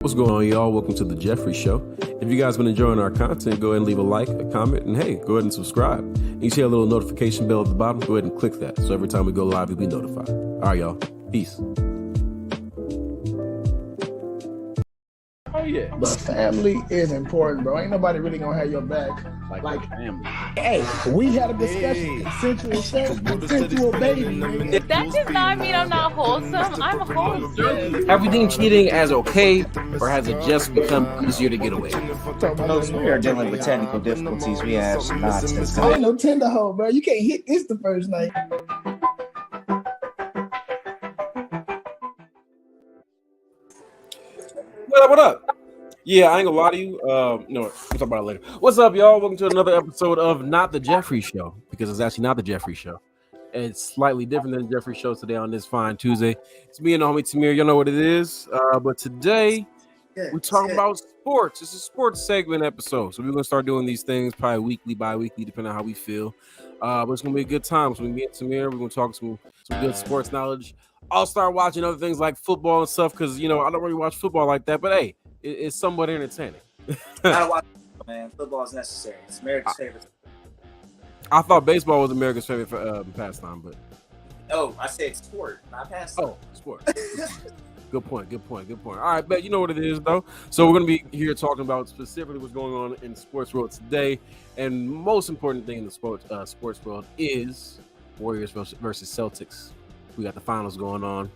What's going on, y'all? Welcome to the Jeffrey Show. If you guys been enjoying our content, go ahead and leave a like, a comment, and hey, go ahead and subscribe. And you see a little notification bell at the bottom, go ahead and click that. So every time we go live, you'll be notified. All right, y'all. Peace. Oh yeah. But family is important, bro. Ain't nobody really gonna have your back. Like family. Hey, we had a discussion. Consensual baby. Nigga. That does not mean I'm not wholesome. I'm wholesome. Everything cheating as okay, or has it just become easier to get away? Folks, we are dealing with technical difficulties. We have some nonsense. I ain't no tender hoe, bro. You can't hit this the first night. What up? Yeah, I ain't gonna lie to you. No, we'll talk about it later. What's up, y'all? Welcome to another episode of Not the Jeffrey Show, because it's actually not the Jeffrey Show. It's slightly different than the Jeffrey Show today on this fine Tuesday. It's me and the homie Tamir. You know what it is. But today we're talking about sports. It's a sports segment episode, so we're gonna start doing these things probably weekly, bi-weekly, depending on how we feel. But it's gonna be a good time. So me and Tamir, we're gonna talk some good sports knowledge. I'll start watching other things like football and stuff because I don't really watch football like that. But hey, it's somewhat entertaining. Gotta watch football, man. Football is necessary. It's America's favorite. I thought baseball was America's favorite pastime, but Oh, I said sport, not pastime. oh, sport. Good point. All right, bet you know what it is though. So we're gonna be here talking about specifically what's going on in the sports world today, and most important thing in the sports world is Warriors versus Celtics. We got the finals going on.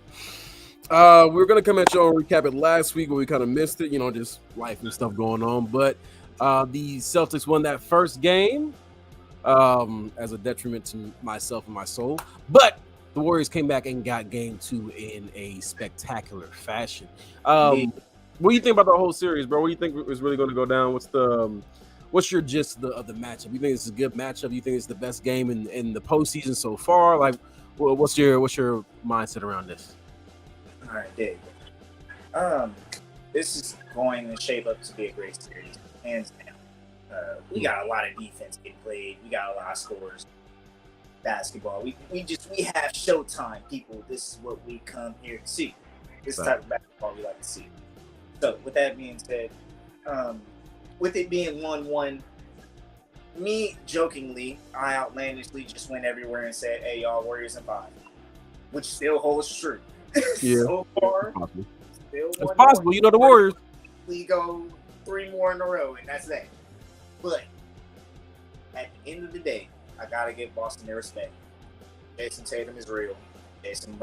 We're gonna come at y'all and recap it last week where we kind of missed it, just life and stuff going on. But the Celtics won that first game as a detriment to myself and my soul. But the Warriors came back and got game 2 in a spectacular fashion. What do you think about the whole series, bro? What do you think is really going to go down? What's your gist of the matchup? You think it's a good matchup? You think it's the best game in the postseason so far? Like, what's your mindset around this? All right, Dave. This is going to shape up to be a great series, hands down. We got a lot of defense getting played. We got a lot of scores. Basketball. We have showtime, people. This is what we come here to see. This type of basketball we like to see. So, with that being said, with it being 1-1, me jokingly, I outlandishly just went everywhere and said, "Hey, y'all, Warriors in 5," which still holds true. Yeah, so far, it's possible. The Warriors. We go 3 more in a row, and that's that. But at the end of the day, I gotta give Boston their respect. Jason Tatum is real. Jaylen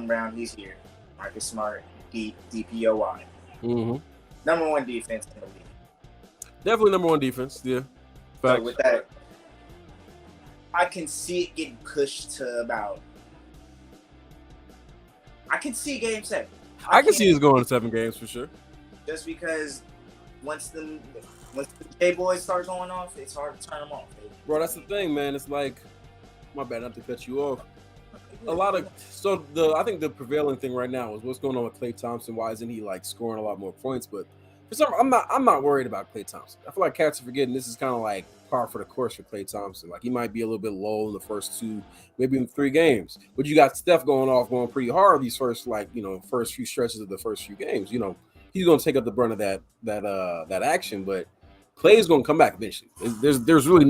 Brown, he's here. Marcus Smart, DPOY. Mm-hmm. Number 1 defense in the league. Definitely number 1 defense. Yeah. So with that, I can see it getting pushed to about. I can see Game 7. I can see this going to 7 games for sure. Just because once the J-boys start going off, it's hard to turn them off. Bro, that's the thing, man. It's like, my bad, not to cut you off. I think the prevailing thing right now is what's going on with Klay Thompson. Why isn't he scoring a lot more points? But for some, I'm not worried about Klay Thompson. I feel like cats are forgetting this is kind of like par for the course for Klay Thompson. Like, he might be a little bit low in the first 2, maybe in 3 games. But you got Steph going pretty hard these first few stretches of the first few games. He's going to take up the brunt of that action, but Klay's going to come back eventually. There's really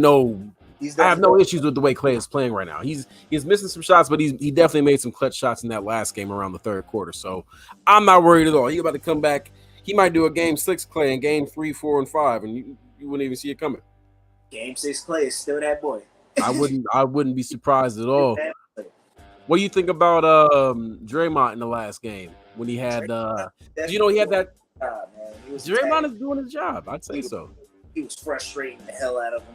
I have no issues with the way Klay is playing right now. He's missing some shots, but he definitely made some clutch shots in that last game around the 3rd quarter. So I'm not worried at all. He's about to come back. He might do a game 6 Klay and game 3, 4, and 5, and you wouldn't even see it coming. Game 6 Klay is still that boy. I wouldn't be surprised at all. What do you think about Draymond in the last game when he had he had that? Draymond is doing his job. I'd say so. He was frustrating the hell out of him.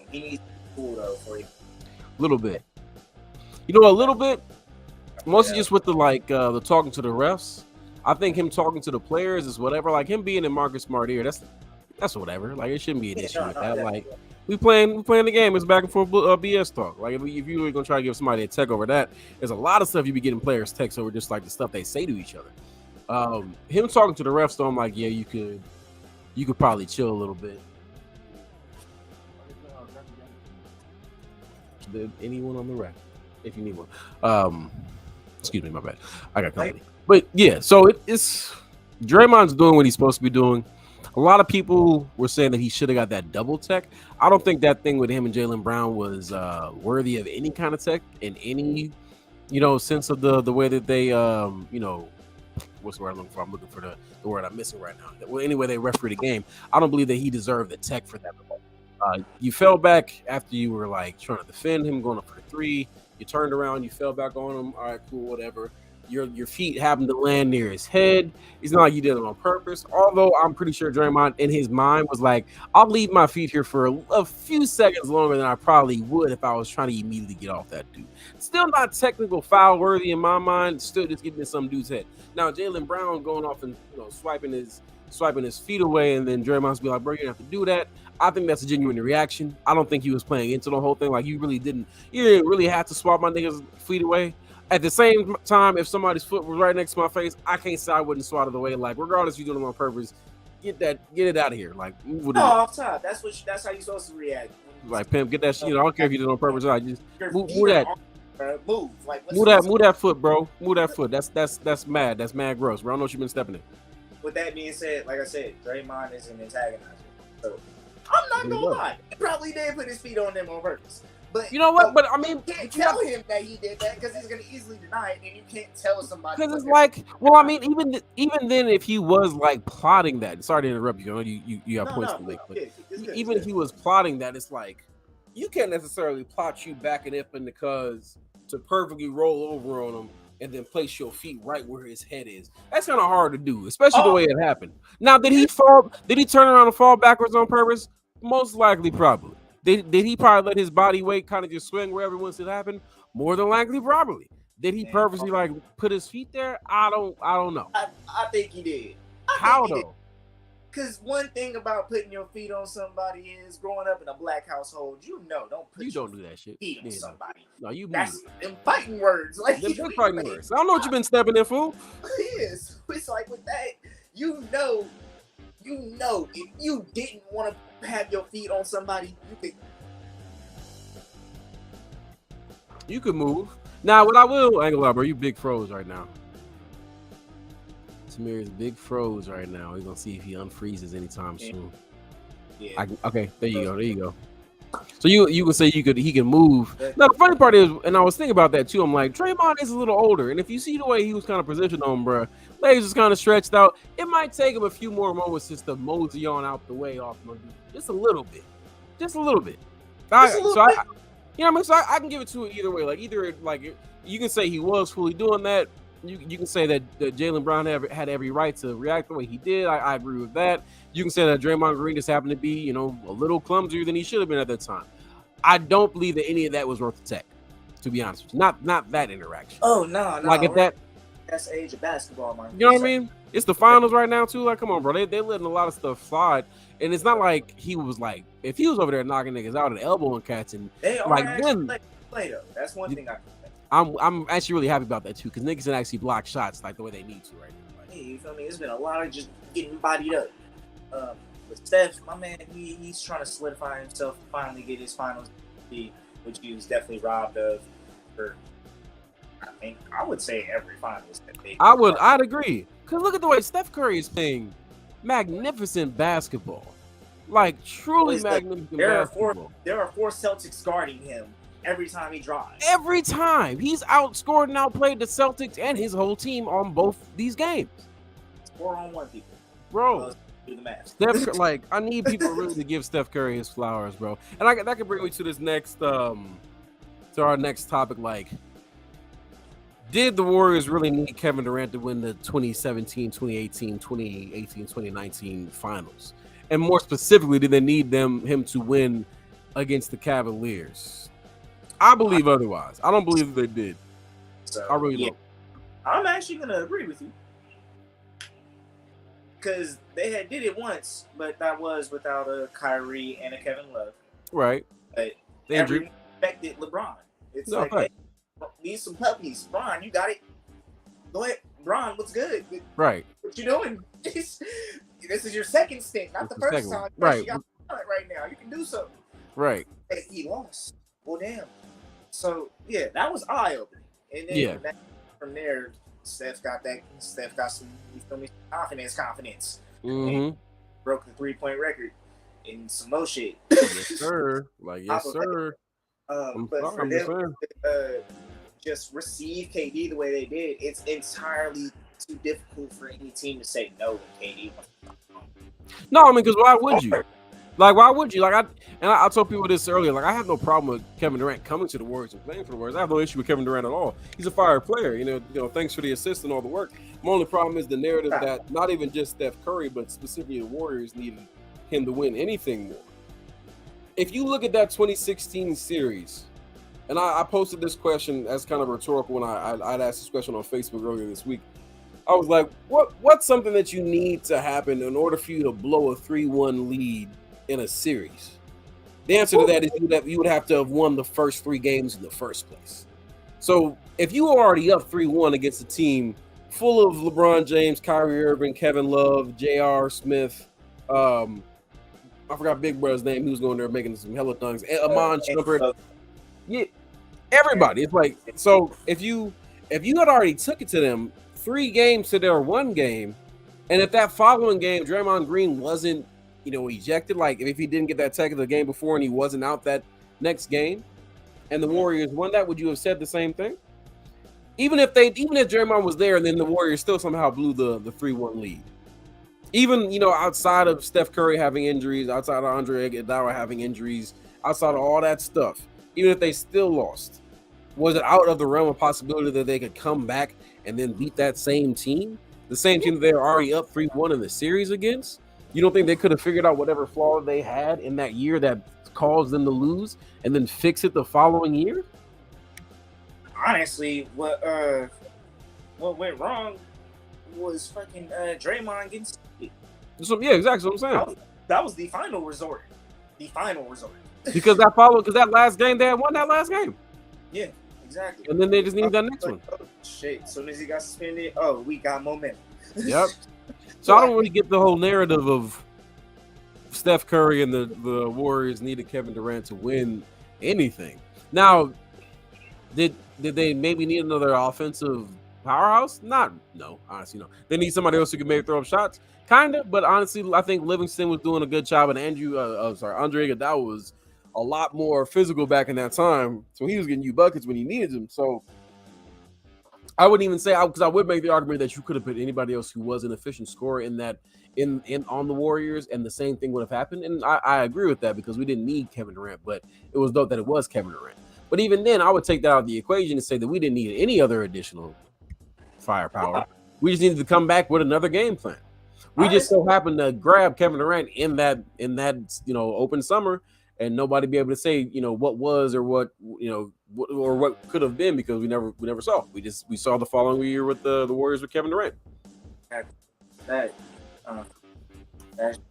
He needs to be cool though for you. A little bit. A little bit. Mostly just with the talking to the refs. I think him talking to the players is whatever. Like him being in Marcus Smart ear, that's whatever. Like it shouldn't be an issue with that. Like we playing the game. It's back and forth BS talk. Like if you were gonna try to give somebody a tech over that, there's a lot of stuff you be getting players text over just like the stuff they say to each other. Him talking to the refs, though, I'm like, yeah, you could probably chill a little bit. Anyone on the rack, if you need one. Excuse me, my bad. I got company. But yeah, so it's Draymond's doing what he's supposed to be doing. A lot of people were saying that he should have got that double tech. I don't think that thing with him and Jaylen Brown was worthy of any kind of tech in any, sense of the way that they, what's the word I'm looking for? I'm looking for the word I'm missing right now. Well, anyway, they referee the game. I don't believe that he deserved the tech for that. You fell back after you were like trying to defend him, going up for the three. You turned around, you fell back on him. All right, cool, whatever. Your feet happened to land near his head. It's not like you did it on purpose. Although I'm pretty sure Draymond in his mind was like, I'll leave my feet here for a few seconds longer than I probably would if I was trying to immediately get off that dude. Still not technical foul worthy in my mind. Still just getting in some dude's head. Now Jaylen Brown going off and swiping his feet away, and then Draymond's be like, bro, you don't have to do that. I think that's a genuine reaction. I don't think he was playing into the whole thing. Like you didn't really have to swap my niggas' feet away. At the same time, if somebody's foot was right next to my face, I can't say I wouldn't swat it away. Like regardless if you're doing it on purpose, get it out of here. Like off top. That's how you're supposed to react. Like pimp, get that shit. I don't care if you did it on purpose or not. Just move that. Move. Like move that foot, bro. Move that foot. That's mad. That's mad gross, bro. I don't know what you've been stepping in. With that being said, like I said, Draymond is an antagonizer. So I'm not gonna lie. He probably did put his feet on them on purpose. But you know what? But I mean, you can't tell him that he did that because he's gonna easily deny it, and you can't tell somebody. Because it's like, well, I mean, even then, if he was like plotting that, sorry to interrupt you. I know you have points to make, but even if he was plotting that, it's like you can't necessarily plot you backing up in the cuz to perfectly roll over on him and then place your feet right where his head is. That's kind of hard to do, especially the way it happened. Now, did he fall? Did he turn around and fall backwards on purpose? Most likely, probably. Did he probably let his body weight kind of just swing wherever once it happened? More than likely, probably. Did he purposely like put his feet there? I don't know. I think he did. How though? Because one thing about putting your feet on somebody is growing up in a black household, don't put don't do that shit. Feet on somebody. No, you that's them fighting words. Like them fighting words. I don't know what you've been stepping in, fool. Yes. It's like with that, if you didn't want to have your feet on somebody, you could move. Now, what I will, Angela, bro, you big froze right now. Samir is big froze right now. We're gonna see if he unfreezes anytime soon. Yeah. Okay, there you go. So you can say he can move. Now the funny part is, and I was thinking about that too. I'm like, Draymond is a little older, and if you see the way he was kind of positioned on, bro, legs was kind of stretched out. It might take him a few more moments just to mosey on out the way off, just a little bit. You know what I mean? So I can give it to it either way. Like either like you can say he was fully doing that. You can say that Jaylen Brown had every right to react the way he did. I agree with that. You can say that Draymond Green just happened to be, a little clumsier than he should have been at that time. I don't believe that any of that was worth the tech, to be honest with you. Not that interaction. Oh, no. Like at that age of basketball, man. You know what I mean? It's the finals right now, too. Like, come on, bro. They're letting a lot of stuff slide. And it's not like he was like, if he was over there knocking niggas out and elbowing cats and they are like then play though. That's one thing I'm actually really happy about that too, because niggas can actually block shots like the way they need to right now. Like, hey, you feel me? It's been a lot of just getting bodied up. With Steph, my man, he's trying to solidify himself, finally get his finals, which he was definitely robbed of. I would say every finals. I'd agree. Cause look at the way Steph Curry is playing magnificent basketball, like truly magnificent basketball. There are four Celtics guarding him. Every time he drives. Every time. He's outscored and outplayed the Celtics and his whole team on both these games. It's 4-on-1 people. Bro. Do the math. Steph, like, I need people really to give Steph Curry his flowers, bro. And that could bring me to this next, to our next topic. Like, did the Warriors really need Kevin Durant to win the 2017, 2018, 2019 finals? And more specifically, did they need him to win against the Cavaliers? I believe otherwise. I don't believe that they did. So, I really don't. I'm actually going to agree with you. Because they did it once, but that was without a Kyrie and a Kevin Love. Right. But everyone expected LeBron. It's hey, need some puppies. Bron, you got it. Go ahead. Bron, what's good? Right. What you doing? This is your second stint, not the first time. Right. You got it right now. You can do something. Right. Hey, he lost. Well, damn. So, yeah, that was eye-opening. And then from there, Steph got some, you feel me, confidence. Mm-hmm. Broke the 3-point record and some more shit. Yes, sir. Like, yes, sir. But for them to just receive KD the way they did, it's entirely too difficult for any team to say no when KD. No, I mean, because why would you? Like, why would you? Like, I told people this earlier. Like, I have no problem with Kevin Durant coming to the Warriors and playing for the Warriors. I have no issue with Kevin Durant at all. He's a fire player. You know, thanks for the assist and all the work. My only problem is the narrative that not even just Steph Curry, but specifically the Warriors needed him to win anything more. If you look at that 2016 series, and I posted this question as kind of rhetorical when I'd asked this question on Facebook earlier this week. I was like, what's something that you need to happen in order for you to blow a 3-1 lead in a series? The answer to that is you would have to have won the first 3 games in the first place. So if you were already up 3-1 against a team full of LeBron James, Kyrie Irving, Kevin Love, J.R. Smith, I forgot Big Brother's name. He was going there making some hella dunks. Amon Shumpert. Yeah, everybody. It's like, so if you had already took it to them 3 games to their 1 game, and if that following game Draymond Green wasn't, ejected, like if he didn't get that tech of the game before and he wasn't out that next game, and the Warriors won that, would you have said the same thing? Even if Draymond was there and then the Warriors still somehow blew the 3-1 lead. Even, outside of Steph Curry having injuries, outside of Andre Iguodala having injuries, outside of all that stuff, even if they still lost, was it out of the realm of possibility that they could come back and then beat that same team? The same team that they were already up 3-1 in the series against? You don't think they could have figured out whatever flaw they had in that year that caused them to lose and then fix it the following year? Honestly, what went wrong was fucking Draymond getting sick. So, yeah, exactly what I'm saying. That was the final resort. Because that last game, they had won that last game. Yeah, exactly. And then they just needed that next one. Oh, shit. As soon as he got suspended, we got momentum. Yep. So I don't really get the whole narrative of Steph Curry and the Warriors needed Kevin Durant to win anything. Now, did they maybe need another offensive powerhouse? No, honestly, no. They need somebody else who can maybe throw up shots, kind of. But honestly, I think Livingston was doing a good job, and Andre Iguodala was a lot more physical back in that time, so he was getting you buckets when he needed them. So I wouldn't even say, because I would make the argument that you could have put anybody else who was an efficient scorer in on the Warriors, and the same thing would have happened. And I agree with that because we didn't need Kevin Durant, but it was dope that it was Kevin Durant. But even then, I would take that out of the equation and say that we didn't need any other additional firepower. We just needed to come back with another game plan. We just so happened to grab Kevin Durant in that open summer, and nobody be able to say what was or what or what could have been, because we never saw. We saw the following year with the Warriors with Kevin Durant. That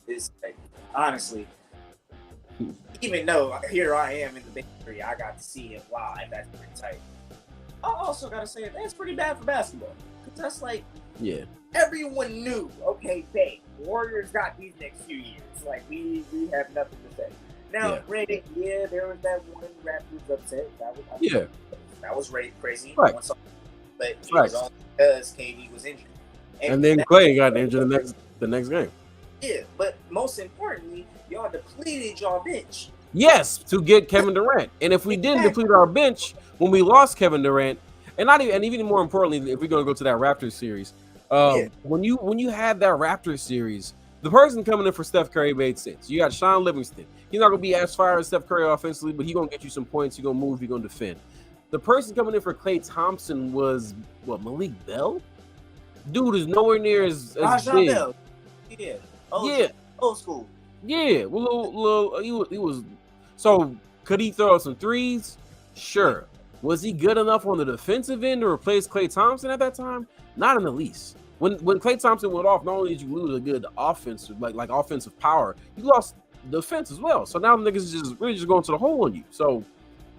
is honestly, even though here I am in the Bay Area, I got to see it live. That's pretty tight. I also got to say that's pretty bad for basketball, because that's like, yeah, everyone knew. Okay, Warriors got these next few years. Like we have nothing to say. Now, granted, there was that one Raptors upset. That was crazy. Right. But it was only because KD was injured. And then Clay got injured the next game. Yeah, but most importantly, y'all depleted y'all bench. Yes, to get Kevin Durant. And if we didn't deplete our bench when we lost Kevin Durant, and even more importantly, if we're going to go to that Raptors series, when you had that Raptors series, the person coming in for Steph Curry made sense. You got Sean Livingston. He's not going to be as fire as Steph Curry offensively, but he's going to get you some points. He's going to move. He's going to defend. The person coming in for Klay Thompson was, Malik Bell? Dude is nowhere near as big. Bell. Yeah. Old school. Yeah. Well, he was. So, could he throw some threes? Sure. Was he good enough on the defensive end to replace Klay Thompson at that time? Not in the least. When Klay Thompson went off, not only did you lose a good offensive, like offensive power, you lost defense as well. So now the niggas is really just going to the hole on you. So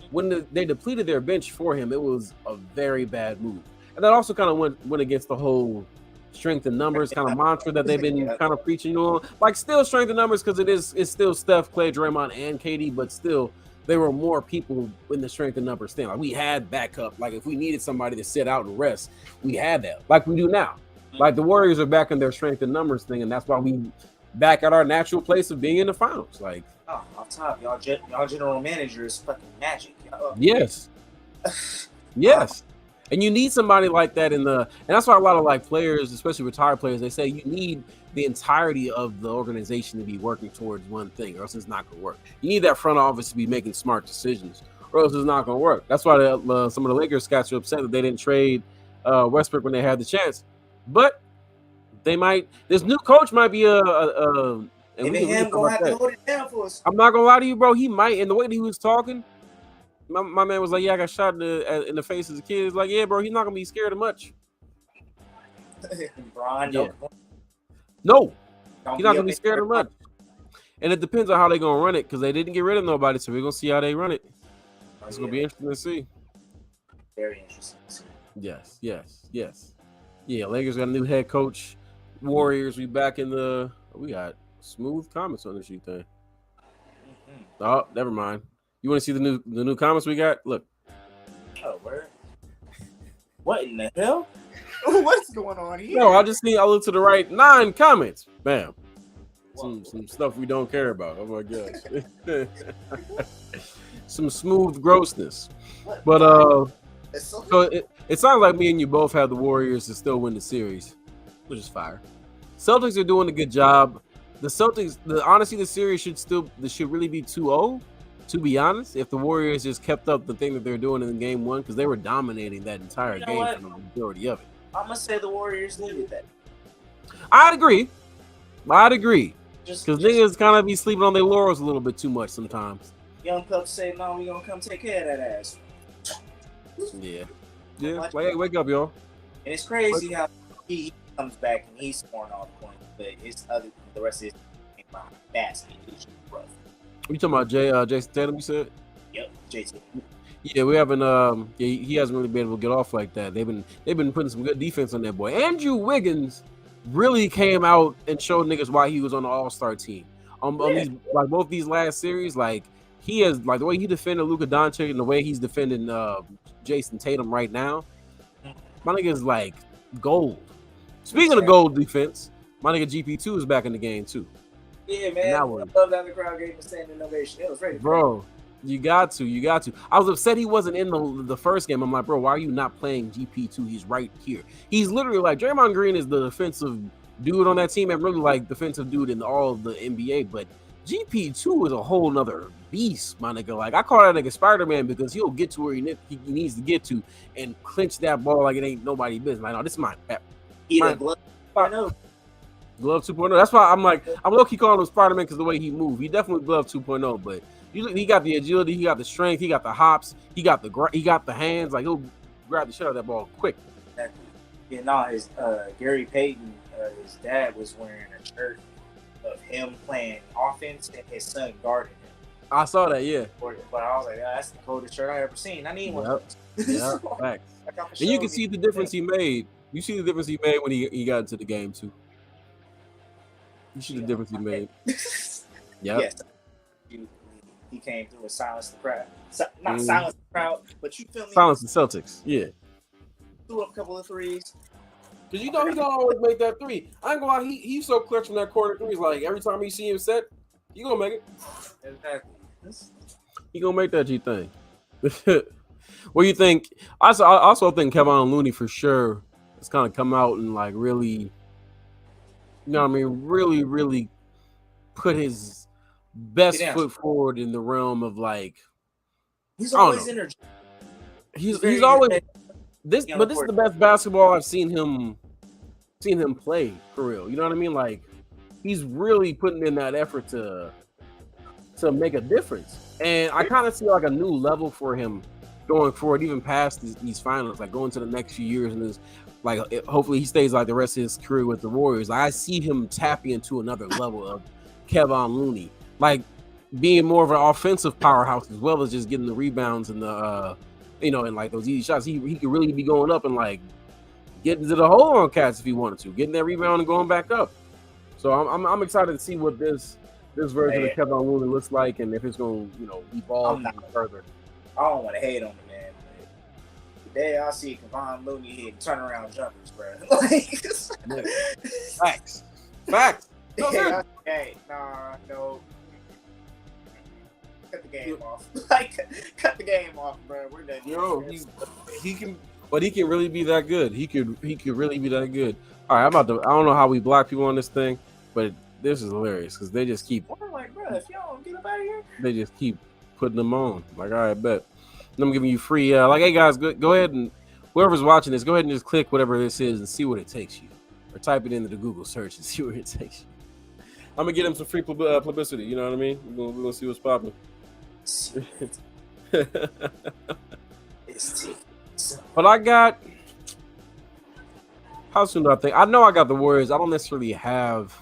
when they depleted their bench for him, it was a very bad move. And that also kind of went against the whole strength in numbers kind of mantra that they've been kind of preaching on. Like, still strength in numbers, because it's still Steph, Clay, Draymond, and KD, but still there were more people in the strength and numbers thing. Like we had backup. Like if we needed somebody to sit out and rest, we had that. Like we do now. Like the Warriors are back in their strength and numbers thing, and that's why we back at our natural place of being in the finals. Like off top, y'all general manager is fucking magic. Yes. Yes. And you need somebody like that and that's why a lot of like players, especially retired players, they say you need the entirety of the organization to be working towards one thing, or else it's not going to work. You need that front office to be making smart decisions, or else it's not going to work. That's why some of the Lakers scouts are upset that they didn't trade Westbrook when they had the chance. But they might. This new coach might be and him gonna have to hold it down for us. I'm not gonna lie to you, bro. He might. And the way that he was talking, my man was like, "Yeah, I got shot in the face as a kid." It's like, "Yeah, bro, he's not gonna be scared of much." Brian, yeah. No, he's not gonna be scared of much. And it depends on how they're gonna run it, because they didn't get rid of nobody, so we're gonna see how they run it. It's gonna be interesting to see. Very interesting to see. Yes. Yeah, Lakers got a new head coach. Warriors, we back in we got smooth comments on this thing. Mm-hmm. Oh, never mind. You want to see the new comments we got? Look. Oh, word. What in the hell? What's going on here? No, I look to the right. 9 comments. Bam. Some stuff we don't care about. Oh my gosh. Some smooth grossness. But so it sounds like me and you both have the Warriors to still win the series, which is fire. Celtics are doing a good job. The Celtics, honestly, the series should really be 2-0. To be honest, if the Warriors just kept up the thing that they're doing in game 1, because they were dominating that entire game for the majority of it. I'm gonna say the Warriors needed that. I'd agree. Because niggas kind of be sleeping on their laurels a little bit too much sometimes. Young Pup say, "No, we gonna come take care of that ass." Yeah. Wake up, y'all. And it's crazy how he comes back and he's scoring all the points, but the rest of his game behind the basket is rough. You talking about Jason Tatum? You said? Yep, Jason. Yeah, we haven't. He hasn't really been able to get off like that. They've been putting some good defense on that boy. Andrew Wiggins really came out and showed niggas why he was on the All-Star team. On both these last series, like he has the way he defended Luka Doncic and the way he's defending Jason Tatum right now. My nigga is like gold. Speaking of gold defense, my nigga GP2 is back in the game too. Yeah, man. I love that the crowd gave him a standing ovation. It was ready. Bro, you got to. I was upset he wasn't in the first game. I'm like, bro, why are you not playing GP2? He's right here. He's literally like Draymond Green is the defensive dude on that team and really like defensive dude in all of the NBA. But GP2 is a whole nother beast, my nigga. Like I call that nigga Spider-Man because he'll get to where he needs to get to and clinch that ball like it ain't nobody business. Like, no, this is mine. Glove 2.0. That's why I'm low-key calling him Spider-Man because the way he moved. He definitely Glove 2.0, but he got the agility, he got the strength, he got the hops, he got the hands. Like he'll grab the shit out of that ball quick. Exactly. Yeah, no, his Gary Payton, his dad was wearing a shirt of him playing offense and his son guarding him. I saw that, yeah. But I was like, that's the coldest shirt I ever seen. I need one. Yeah, facts. And you can see the difference he made. You see the difference he made when he got into the game too. You see the difference he made. Yeah. Yes. He came through and silenced the crowd. Not silenced the crowd, but you feel me? Silenced the Celtics. Yeah. Threw up a couple of threes. Because you know he gonna always make that three. I ain't gonna lie, he's so clutch from that corner threes. Like every time you see him set, he gonna make it. Exactly. He gonna make that G thing. What do you think? I also think Kevon Looney for sure has kind of come out and like really, you know what I mean, really, really put his best foot forward in the realm of like. He's always energy. He's always this, but this is the best basketball I've seen him play for real. You know what I mean? Like he's really putting in that effort to make a difference, and I kind of see like a new level for him going forward, even past these finals, like going to the next few years, and hopefully he stays like the rest of his career with the Warriors. Like, I see him tapping into another level of Kevon Looney, like being more of an offensive powerhouse as well as just getting the rebounds and the and like those easy shots. He could really be going up and like getting to the hole on cats if he wanted to, getting that rebound and going back up. So I'm excited to see what this this version Man. of Kevin Looney looks like, and if it's going to, evolve I'm not- even further. I don't want to hate on the man. But the day I see Kevon Looney hit turnaround jumpers, bro. Like, Facts. No, yeah, hey, no. Cut the game off. Like, cut the game off, bro. We're done. he can, but he can really be that good. He could really be that good. All right, I don't know how we block people on this thing, but this is hilarious because they just keep. We're like, bro, if y'all don't get up out of here, They just keep putting them on. Like, all right, bet. And I'm giving you free. Like, hey guys, go ahead and whoever's watching this, go ahead and just click whatever this is and see what it takes you, or type it into the Google search and see where it takes you. I'm gonna get him some free publicity. You know what I mean? We're gonna see what's popping. But I got. How soon do I think? I know I got the Warriors. I don't necessarily have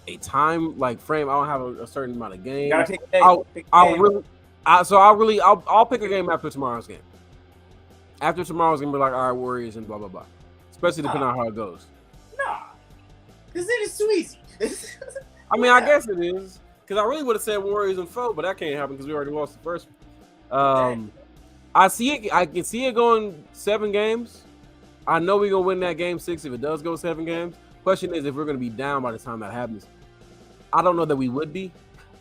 a time frame. I don't have a certain amount of games. gotta pick a day. I'll pick a game after tomorrow's game. After tomorrow's game, be like, all right, Warriors and blah blah blah. Especially depending on how it goes. Nah, because then it's too easy. I mean, I guess it is because I really would have said Warriors and 4, but that can't happen because we already lost the first one. I see it. I can see it going 7 games. I know we're gonna win that game 6 if it does go 7 games. Question is if we're gonna be down by the time that happens. I don't know that we would be.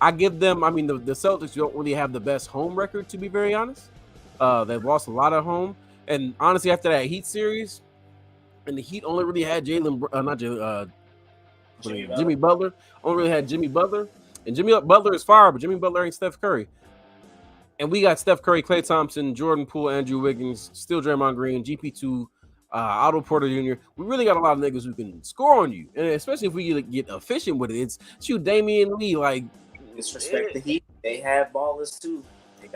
I give them. I mean, the Celtics don't really have the best home record, to be very honest. They've lost a lot at home, and honestly, after that Heat series, and the Heat only really had Jimmy Butler. Only really had Jimmy Butler, and Jimmy Butler is fire, but Jimmy Butler ain't Steph Curry. And we got Steph Curry, Klay Thompson, Jordan Poole, Andrew Wiggins, still Draymond Green, GP2. Otto Porter Jr. We really got a lot of niggas who can score on you, and especially if we get efficient with it. It's shoot Damian Lee Disrespect the Heat. They have ballers too.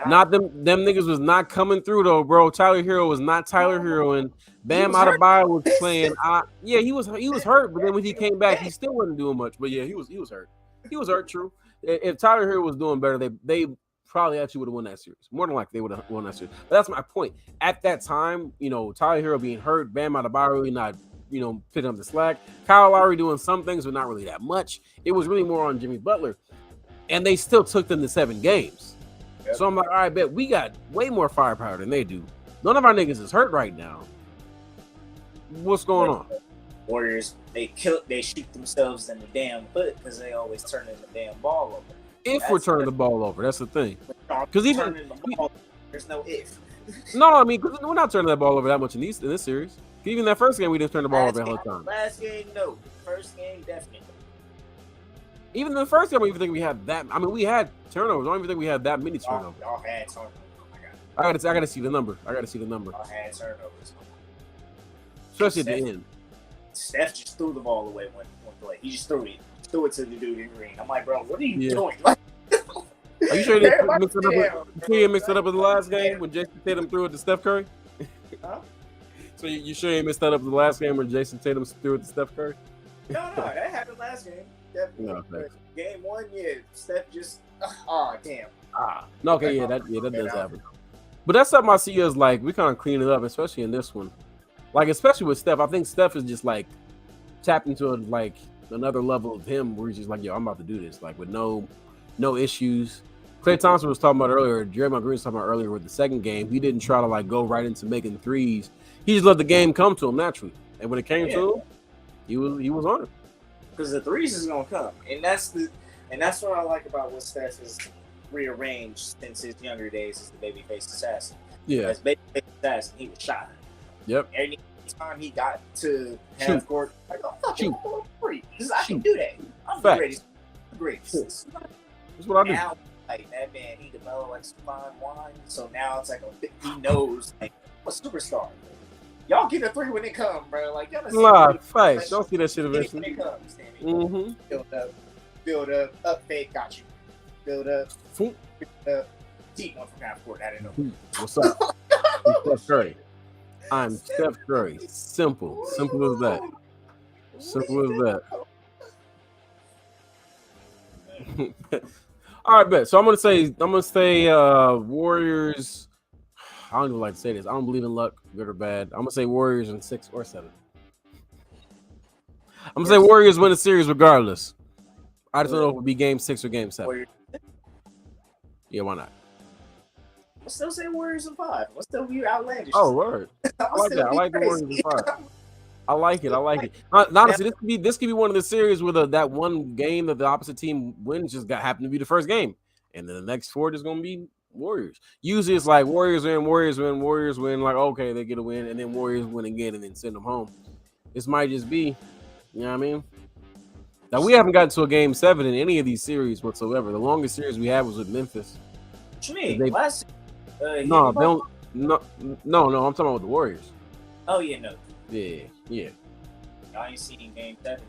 Not them niggas was not coming through though, bro. Tyler Hero was not Tyler Hero, and Bam Adebayo was playing. He was hurt, but then when he came back, he still wasn't doing much. But yeah, he was hurt. He was hurt. True. If Tyler Hero was doing better, they probably actually would have won that series. More than likely, they would have won that series. But that's my point. At that time, Tyler Hero being hurt, Bam Adebayo really not, picking up the slack. Kyle Lowry doing some things, but not really that much. It was really more on Jimmy Butler, and they still took them to 7 games. Yep. So I'm like, all right, bet we got way more firepower than they do. None of our niggas is hurt right now. What's going on? Warriors, they shoot themselves in the damn foot because they always turning the damn ball over. We're turning the ball over, that's the thing. Because even there's no if. No, I mean, because we're not turning that ball over that much in this series. Even that first game, we didn't turn the ball over the whole time. Last game, no. First game, definitely. Even in the first game, I don't even think we had that. I mean, we had turnovers. I don't even think we had that many turnovers. Y'all had turnovers. I gotta see the number. Y'all had turnovers. Especially at the end. Steph just threw the ball away one play. He just threw it. Threw it to the dude in green. I'm like, bro, what are you doing? Like, are you sure you didn't mix it up in the last game when Jason Tatum threw it to Steph Curry? Huh? So you sure you mixed that up in the last game when Jason Tatum threw it to Steph Curry? No, that happened last game. Definitely. No, game 1, yeah, Steph just damn. No, okay, yeah, that does happen. But that's something I see as we kind of clean it up, especially in this one. Especially with Steph, I think Steph is just tapped into another level of him where he's just like, yo, I'm about to do this, with no issues. Klay Thompson was talking about earlier, Draymond Green was talking about earlier with the second game. He didn't try to go right into making threes. He just let the game come to him naturally. And when it came to him, he was on it. Because the threes is gonna come. And that's what I like about what Steph has rearranged since his younger days as the babyface assassin. Yeah. As babyface assassin, he was shot. Yep. Every time he got to half court, I'm free. I can do that. I'm the greatest. That's what I do. Now, that man, he developed some fine wine. So now it's he knows I'm a superstar. Y'all get a 3 when it comes, bro. Y'all fight. Y'all see that shit eventually. When it comes, mm-hmm. Build up, fake, got you. Build up, T one from half court. I didn't know. What's up? I'm Steph Curry. I'm Steph Curry. Simple as that. All right, bet. So I'm gonna say Warriors. I don't even like to say this. I don't believe in luck, good or bad. I'm gonna say Warriors in 6 or 7. I'm gonna say Warriors win the series regardless. I just don't know if it would be game 6 or game 7. Warriors. Yeah, why not? I'll still say Warriors in 5. I'll still be outlandish. Oh, word. I like that. I like the Warriors in 5. I like it. Honestly, this could be one of the series where that one game that the opposite team wins just happened to be the first game, and then the next 4 is going to be Warriors. Usually, it's like Warriors win, Warriors win, Warriors win. Like, okay, they get a win, and then Warriors win again, and then send them home. This might just be, you know what I mean? Now we haven't gotten to a game 7 in any of these series whatsoever. The longest series we had was with Memphis. What you mean? They, Last, no, they don't. No. I'm talking about the Warriors. Oh yeah, no. Yeah. I ain't seen game 7.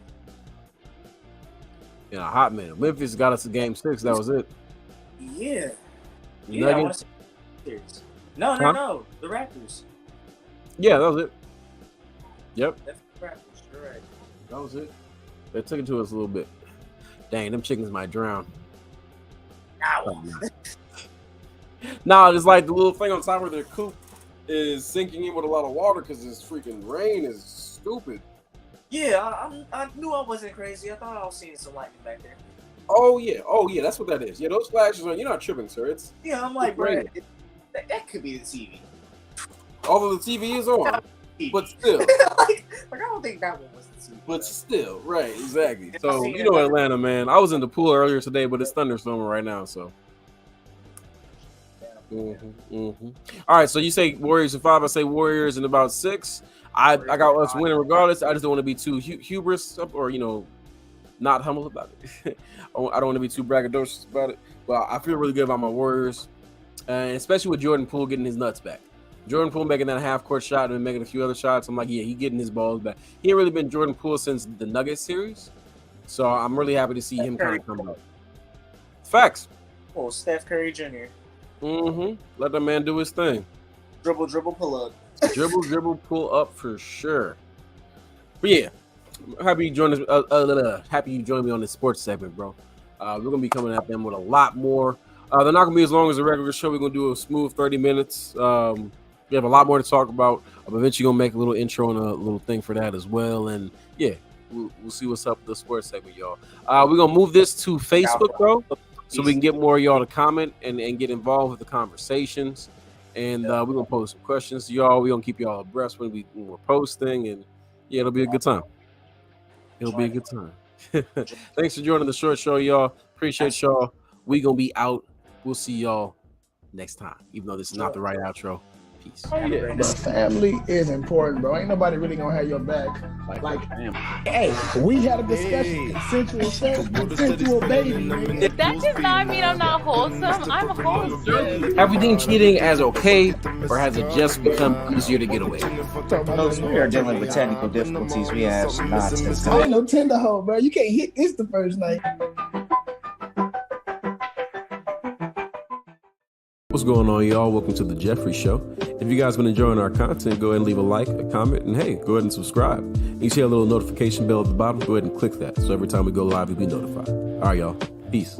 In a hot minute. Memphis got us to game 6. That was it. Yeah. Yeah, I want to see the series. No. The Raptors. Yeah, that was it. Yep. That's the Raptors. You're right. That was it. They took it to us a little bit. Dang, them chickens might drown. Ow. Nah, it's like the little thing on top of their coop is sinking in with a lot of water because this freaking rain is stupid. Yeah, I knew I wasn't crazy. I thought I was seeing some lightning back there. Oh yeah, that's what that is. Yeah, those flashes are. You're not tripping, sir. It's I'm like, bro, raining. that could be the TV. Although the TV is on, but still. like I don't think that one was the TV. But still, right, exactly. So Atlanta, man. I was in the pool earlier today, but it's thunderstorming right now. So. All right, so you say Warriors in 5. I say Warriors in about 6. I got us winning regardless. I just don't want to be too hubris or not humble about it. I don't want to be too braggadocious about it. But I feel really good about my Warriors, and especially with Jordan Poole getting his nuts back. Jordan Poole making that half-court shot and making a few other shots. I'm like, yeah, he getting his balls back. He ain't really been Jordan Poole since the Nuggets series, so I'm really happy to see him kind of come up. Facts. Oh, Steph Curry Jr. Let the man do his thing. Dribble, pull up. dribble, pull up for sure. But yeah, happy you joined us. Happy you joined me on this sports segment, bro. We're gonna be coming at them with a lot more. They're not gonna be as long as the regular show. We're gonna do a smooth 30 minutes. We have a lot more to talk about. I'm eventually gonna make a little intro and a little thing for that as well. And yeah, we'll see what's up with the sports segment, y'all. We're gonna move this to Facebook, bro, so we can get more of y'all to comment and get involved with the conversations. And we're gonna pose some questions to y'all. We're gonna keep y'all abreast when we're posting, and yeah, it'll be a good time. It'll be a good time. Thanks for joining the short show, y'all. Appreciate y'all. We gonna be out. We'll see y'all next time. Even though this is not the right outro. Peace. Oh, yeah. The family is important, bro. Ain't nobody really gonna have your back. Like hey, we had a discussion. Consensual sex, consensual baby. Nigga. That does not mean I'm not wholesome. I'm wholesome. Have we deemed cheating as okay, or has it just become easier to get away? Folks, we are dealing with technical difficulties. We have some nonsense. I ain't no tender hoe, bro. You can't hit this the first night. What's going on, y'all? Welcome to the Jeffrey Show. If you guys been enjoying our content, go ahead and leave a like, a comment, and hey, go ahead and subscribe. You see a little notification bell at the bottom? Go ahead and click that, so every time we go live, you'll be notified. All right, y'all. Peace.